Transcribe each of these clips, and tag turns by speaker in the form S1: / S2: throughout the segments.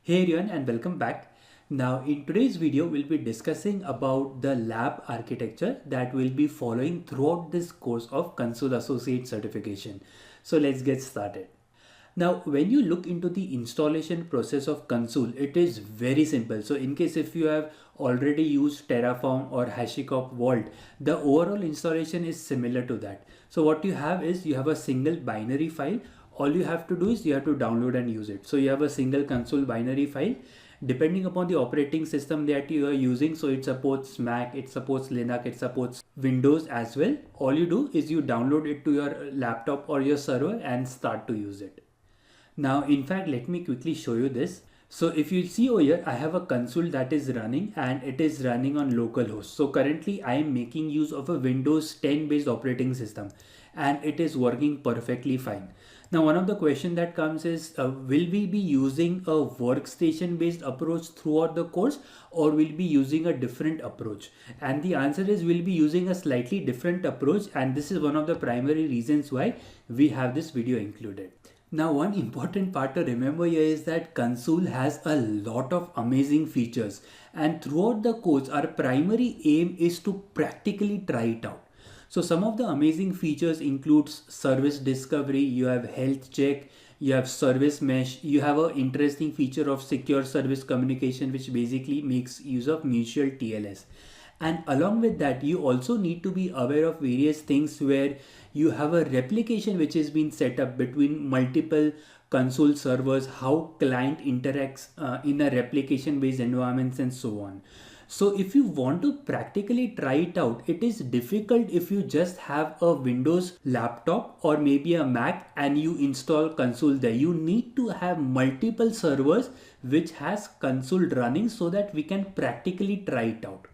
S1: Hey everyone and welcome back. Now in today's video we'll be discussing about the lab architecture that we'll be following throughout this course of Console Associate certification. So let's get started. Now when you look into the installation process of Console, it is very simple. So in case if you have already used Terraform or HashiCorp Vault, the overall installation is similar to that. So what you have is you have a single binary file. All you have to do is you have to download and use it. So you have a single console binary file depending upon the operating system that you are using. So it supports Mac, it supports Linux, it supports Windows as well. All you do is you download it to your laptop or your server and start to use it. Now in fact let me quickly show you this. So if you see over here, I have a console that is running and it is running on localhost. So currently I am making use of a Windows 10 based operating system and it is working perfectly fine. Now one of the question that comes is will we be using a workstation based approach throughout the course or will be using a different approach? And the answer is we'll be using a slightly different approach, and this is one of the primary reasons why we have this video included. Now one important part to remember here is that Console has a lot of amazing features, and throughout the course our primary aim is to practically try it out. So some of the amazing features includes service discovery, you have health check, you have service mesh, you have an interesting feature of secure service communication which basically makes use of mutual TLS. And along with that, you also need to be aware of various things where you have a replication which has been set up between multiple console servers, how client interacts in a replication based environments and so on. So if you want to practically try it out, it is difficult if you just have a Windows laptop or maybe a Mac and you install Console there. You need to have multiple servers which has Console running so that we can practically try it out.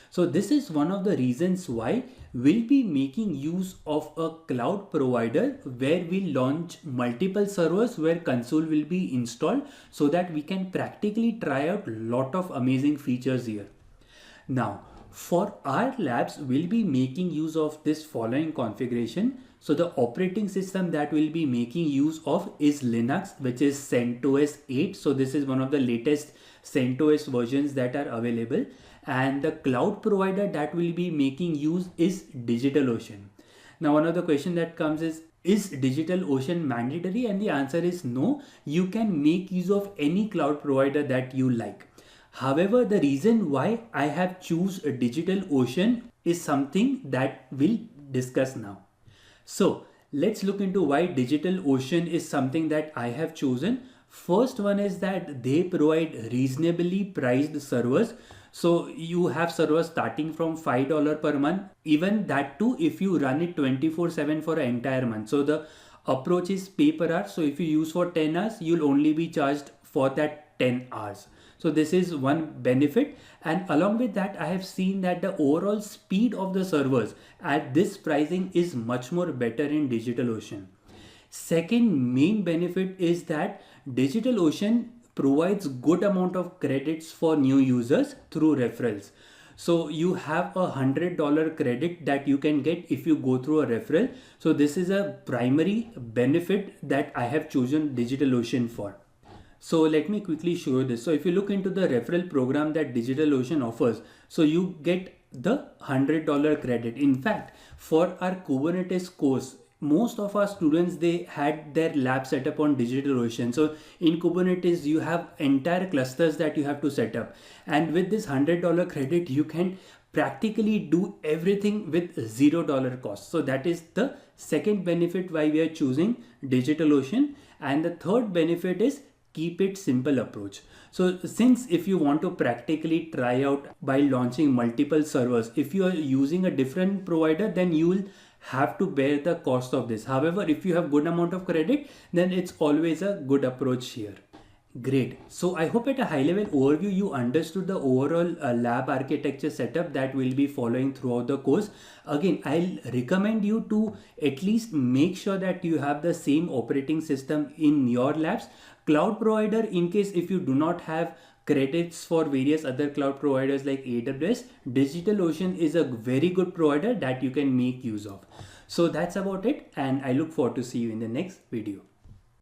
S1: So this is one of the reasons why we'll be making use of a cloud provider where we launch multiple servers where Console will be installed so that we can practically try out a lot of amazing features here. Now for our labs, we'll be making use of this following configuration. So the operating system that we'll be making use of is Linux, which is CentOS 8. So this is one of the latest CentOS versions that are available. And the cloud provider that we'll be making use is DigitalOcean. Now one of the question that comes is DigitalOcean mandatory? And the answer is no. You can make use of any cloud provider that you like. However, the reason why I have choose DigitalOcean is something that we'll discuss now. So let's look into why DigitalOcean is something that I have chosen. First one is that they provide reasonably priced servers. So you have servers starting from $5 per month, even that too if you run it 24/7 for an entire month. So the approach is pay per hour. So if you use for 10 hours, you'll only be charged for that 10 hours. So this is one benefit, and along with that I have seen that the overall speed of the servers at this pricing is much more better in DigitalOcean. Second main benefit is that DigitalOcean provides good amount of credits for new users through referrals. So you have $100 credit that you can get if you go through a referral. So this is a primary benefit that I have chosen DigitalOcean for. So let me quickly show you this. So if you look into the referral program that DigitalOcean offers, so you get the $100 credit. In fact, for our Kubernetes course, most of our students, they had their lab set up on DigitalOcean. So in Kubernetes, you have entire clusters that you have to set up. And with this $100 credit, you can practically do everything with $0 cost. So that is the second benefit why we are choosing DigitalOcean. And the third benefit is keep it simple approach. So since if you want to practically try out by launching multiple servers, if you are using a different provider, then you will have to bear the cost of this. However, if you have good amount of credit, then it's always a good approach here. Great. So I hope at a high level overview you understood the overall lab architecture setup that we'll be following throughout the course. Again, I'll recommend you to at least make sure that you have the same operating system in your labs. Cloud provider, in case if you do not have credits for various other cloud providers like AWS, DigitalOcean is a very good provider that you can make use of. So that's about it, and I look forward to see you in the next video.